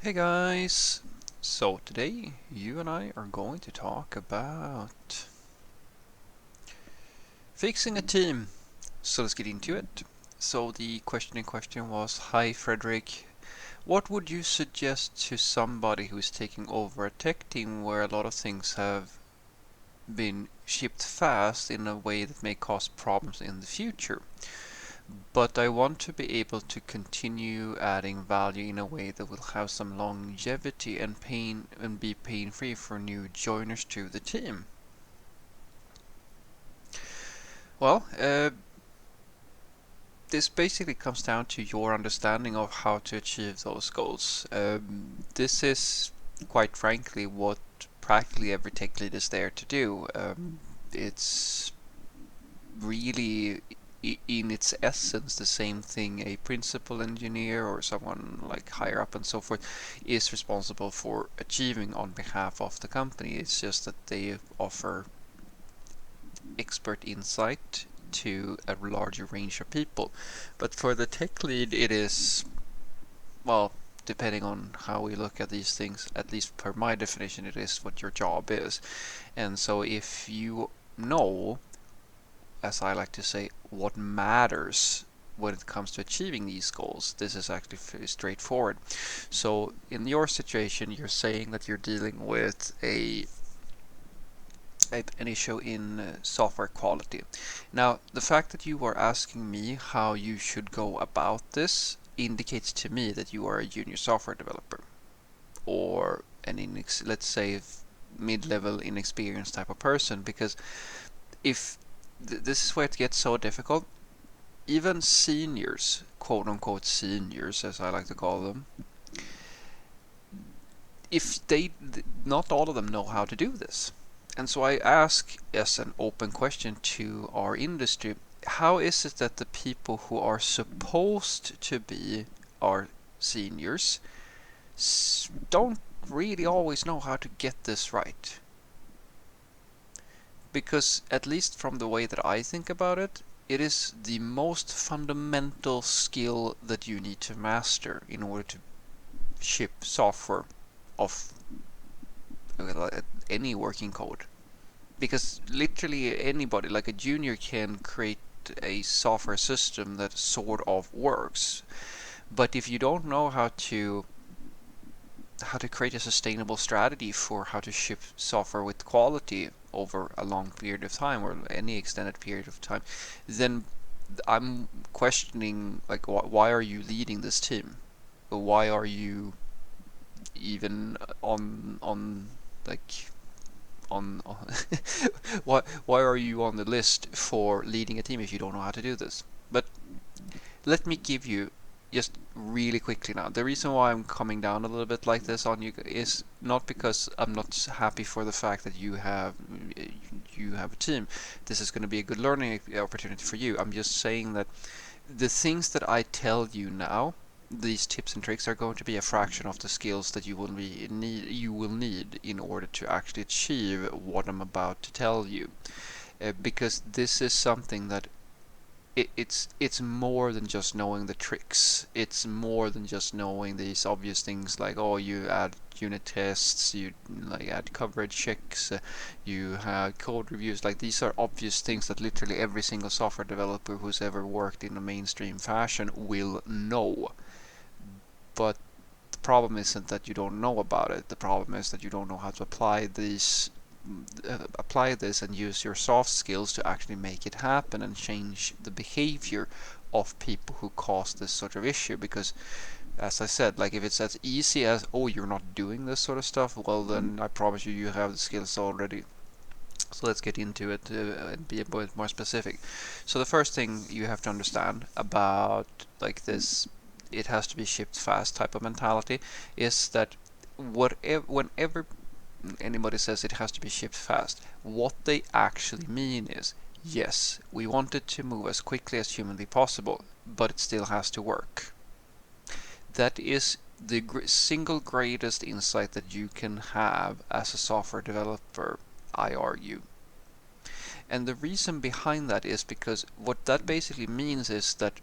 Hey guys! So today you and I are going to talk about fixing a team. So let's get into it. So the question in question was, hi Frederick, what would you suggest to somebody who is taking over a tech team where a lot of things have been shipped fast in a way that may cause problems in the future? But I want to be able to continue adding value in a way that will have some longevity and be pain-free for new joiners to the team. Well, this basically comes down to your understanding of how to achieve those goals. This is, quite frankly, what practically every tech lead is there to do. It's really in its essence the same thing a principal engineer or someone like higher up and so forth is responsible for achieving on behalf of the company. It's just that they offer expert insight to a larger range of people. But for the tech lead, it is, well, depending on how we look at these things, at least per my definition, it is what your job is. And so if you know, as I like to say, what matters when it comes to achieving these goals, this is actually very straightforward. So in your situation, you're saying that you're dealing with an issue in software quality. Now, the fact that you are asking me how you should go about this indicates to me that you are a junior software developer or let's say mid-level inexperienced type of person, because if this is where it gets so difficult. Even seniors, quote unquote seniors, as I like to call them, if they, not all of them know how to do this. And so I ask as an open question to our industry, how is it that the people who are supposed to be our seniors don't really always know how to get this right? Because at least from the way that I think about it, it is the most fundamental skill that you need to master in order to ship software of any working code. Because literally anybody, like a junior, can create a software system that sort of works. But if you don't know how to create a sustainable strategy for how to ship software with quality over a long period of time or any extended period of time, then I'm questioning, like, why are you leading this team? Why are you even on like on why are you on the list for leading a team if you don't know how to do this? But let me give you just really quickly now. The reason why I'm coming down a little bit like this on you is not because I'm not happy for the fact that you have a team. This is going to be a good learning opportunity for you. I'm just saying that the things that I tell you now, these tips and tricks, are going to be a fraction of the skills that you will need in order to actually achieve what I'm about to tell you. Because this is something that it's more than just knowing the tricks. It's more than just knowing these obvious things like, oh, you add unit tests, you like add coverage checks, you have code reviews. Like, these are obvious things that literally every single software developer who's ever worked in a mainstream fashion will know. But the problem isn't that you don't know about it. The problem is that you don't know how to apply this and use your soft skills to actually make it happen and change the behavior of people who cause this sort of issue. Because, as I said, like, if it's as easy as, oh, you're not doing this sort of stuff, well, then I promise you have the skills already. So let's get into it and be a bit more specific. So the first thing you have to understand about, like, this it has to be shipped fast type of mentality is that whenever anybody says it has to be shipped fast, what they actually mean is, yes, we want it to move as quickly as humanly possible, but it still has to work. That is the single greatest insight that you can have as a software developer, I argue. And the reason behind that is because what that basically means is that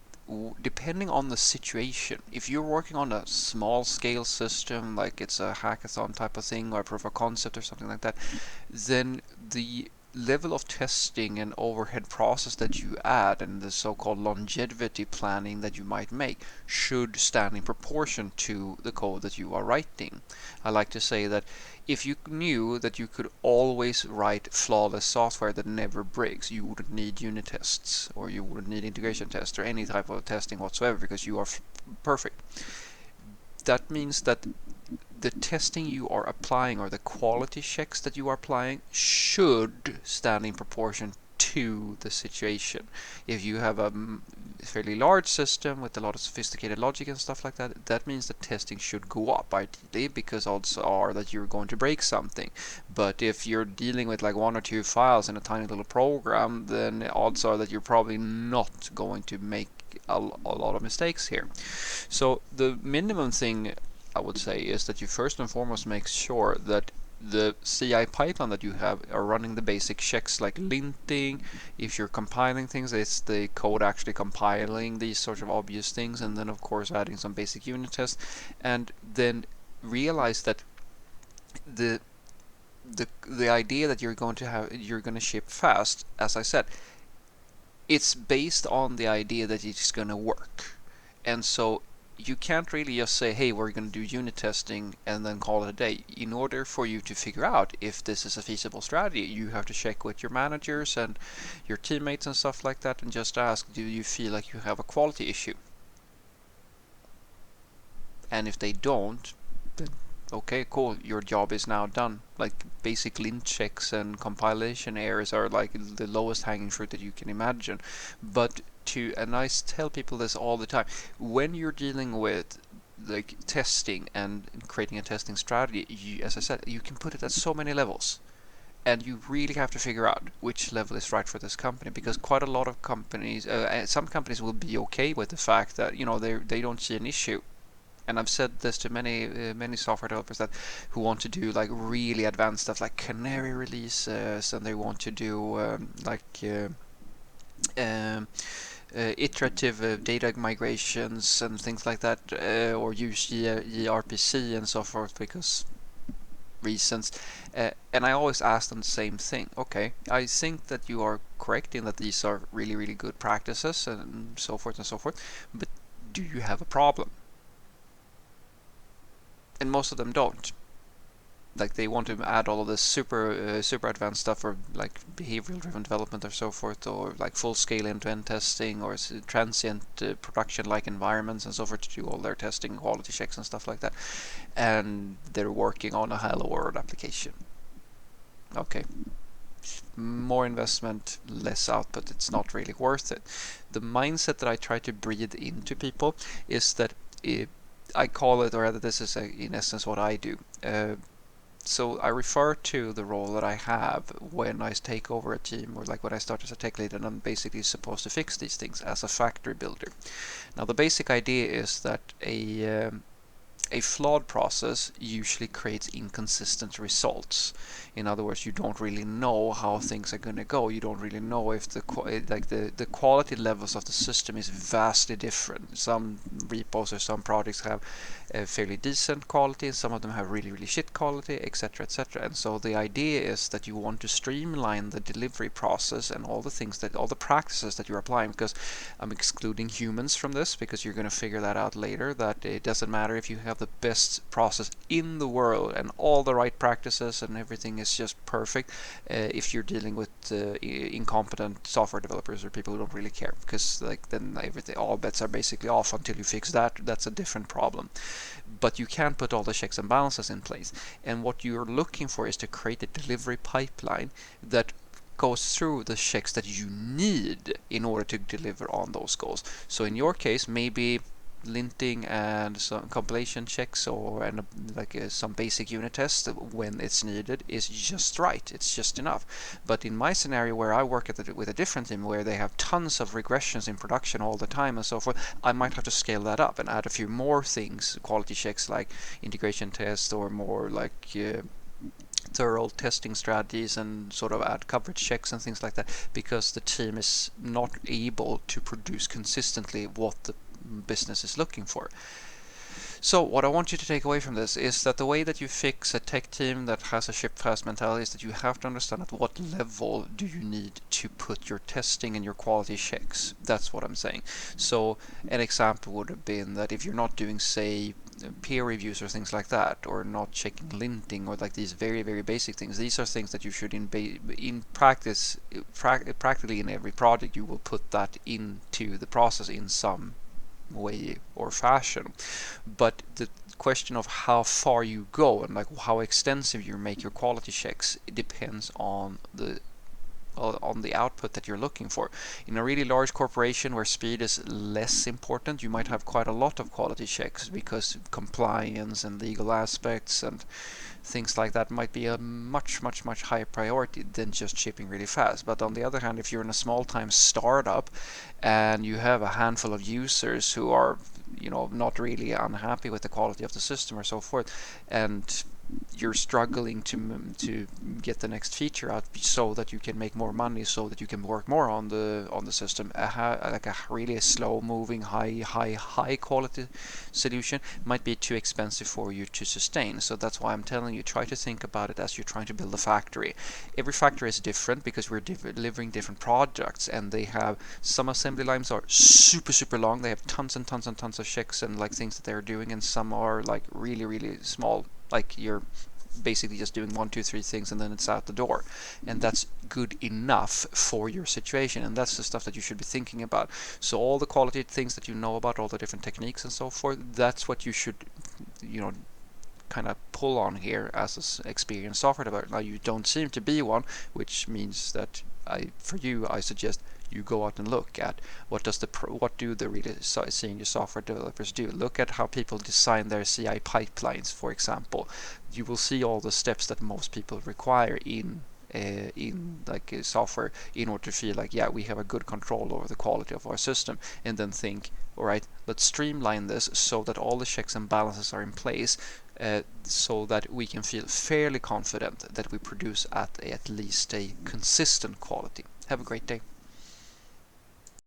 depending on the situation, if you're working on a small scale system, like it's a hackathon type of thing or a proof of concept or something like that, then the level of testing and overhead process that you add and the so-called longevity planning that you might make should stand in proportion to the code that you are writing. I like to say that if you knew that you could always write flawless software that never breaks, you wouldn't need unit tests, or you wouldn't need integration tests or any type of testing whatsoever, because you are perfect. That means that the testing you are applying, or the quality checks that you are applying, should stand in proportion to the situation. If you have a fairly large system with a lot of sophisticated logic and stuff like that, that means the testing should go up ideally, because odds are that you're going to break something. But if you're dealing with like 1 or 2 files in a tiny little program, then odds are that you're probably not going to make a lot of mistakes here. So the minimum thing I would say is that you first and foremost make sure that the CI pipeline that you have are running the basic checks like linting. If you're compiling things, it's the code actually compiling these sorts of obvious things, and then of course adding some basic unit tests, and then realize that the the idea that you're going to ship fast, as I said, it's based on the idea that it's going to work. And so you can't really just say, hey, we're going to do unit testing and then call it a day. In order for you to figure out if this is a feasible strategy, you have to check with your managers and your teammates and stuff like that, and just ask, do you feel like you have a quality issue? And if they don't, then okay, cool, your job is now done. Like basic lint checks and compilation errors are like the lowest hanging fruit that you can imagine. But and I tell people this all the time, when you're dealing with like testing and creating a testing strategy, as I said, you can put it at so many levels. And you really have to figure out which level is right for this company, because quite a lot of companies, some companies will be okay with the fact that they don't see an issue. And I've said this to many software developers that who want to do like really advanced stuff like canary releases, and they want to do iterative data migrations and things like that, or use gRPC and so forth, because reasons. And I always ask them the same thing. Okay, I think that you are correct in that these are really, really good practices and so forth and so forth, but do you have a problem? And most of them don't. Like they want to add all of this super advanced stuff for like behavioral driven development or so forth, or like full scale end-to-end testing, or transient production like environments and so forth, to do all their testing, quality checks and stuff like that. And they're working on a Hello World application. Okay, more investment, less output, it's not really worth it. The mindset that I try to breathe into people is that I call it, or rather this is in essence what I do. So I refer to the role that I have when I take over a team, or like when I start as a tech lead, and I'm basically supposed to fix these things as a factory builder. Now the basic idea is that a flawed process usually creates inconsistent results. In other words, you don't really know how things are going to go. You don't really know if the quality levels of the system is vastly different. Some repos or some projects have a fairly decent quality, and some of them have really, really shit quality, etc., etc. And so the idea is that you want to streamline the delivery process and all the practices that you're applying, because I'm excluding humans from this, because you're going to figure that out later, that it doesn't matter if you have the best process in the world and all the right practices and everything is just perfect, if you're dealing with incompetent software developers or people who don't really care, because like then all bets are basically off until you fix that. That's a different problem. But you can put all the checks and balances in place, and what you're looking for is to create a delivery pipeline that goes through the checks that you need in order to deliver on those goals. So in your case, maybe linting and some compilation checks, or some basic unit tests when it's needed is just right. It's just enough. But in my scenario, where I work with a different team, where they have tons of regressions in production all the time and so forth, I might have to scale that up and add a few more things, quality checks like integration tests, or more like thorough testing strategies and sort of add coverage checks and things like that, because the team is not able to produce consistently what the business is looking for. So what I want you to take away from this is that the way that you fix a tech team that has a ship fast mentality is that you have to understand at what level do you need to put your testing and your quality checks. That's what I'm saying. So an example would have been that if you're not doing, say, peer reviews or things like that, or not checking linting, or like these very, very basic things, these are things that you should in practice, practically in every project, you will put that into the process in some way or fashion. But the question of how far you go and like how extensive you make your quality checks, it depends on the output that you're looking for. In a really large corporation where speed is less important, you might have quite a lot of quality checks because compliance and legal aspects and things like that might be a much, much, much higher priority than just shipping really fast. But on the other hand, if you're in a small time startup and you have a handful of users who are, not really unhappy with the quality of the system or so forth, and you're struggling to get the next feature out so that you can make more money, so that you can work more on the system, like a really slow moving high quality solution might be too expensive for you to sustain. So that's why I'm telling you, try to think about it as you're trying to build a factory. Every factory is different because we're delivering different products, and they have some assembly lines are super long. They have tons and tons and tons of checks and like things that they're doing, and some are like really small, like you're basically just doing 1, 2, 3 things and then it's out the door, and that's good enough for your situation, and that's the stuff that you should be thinking about. So all the quality things that you know about, all the different techniques and so forth, that's what you should, kind of pull on here as an experienced software developer. Now you don't seem to be one, which means that I suggest you go out and look at what do the really senior software developers do. Look at how people design their CI pipelines, for example. You will see all the steps that most people require in like software in order to feel like, yeah, we have a good control over the quality of our system, and then think, all right, let's streamline this so that all the checks and balances are in place, so that we can feel fairly confident that we produce at least a consistent quality. Have a great day.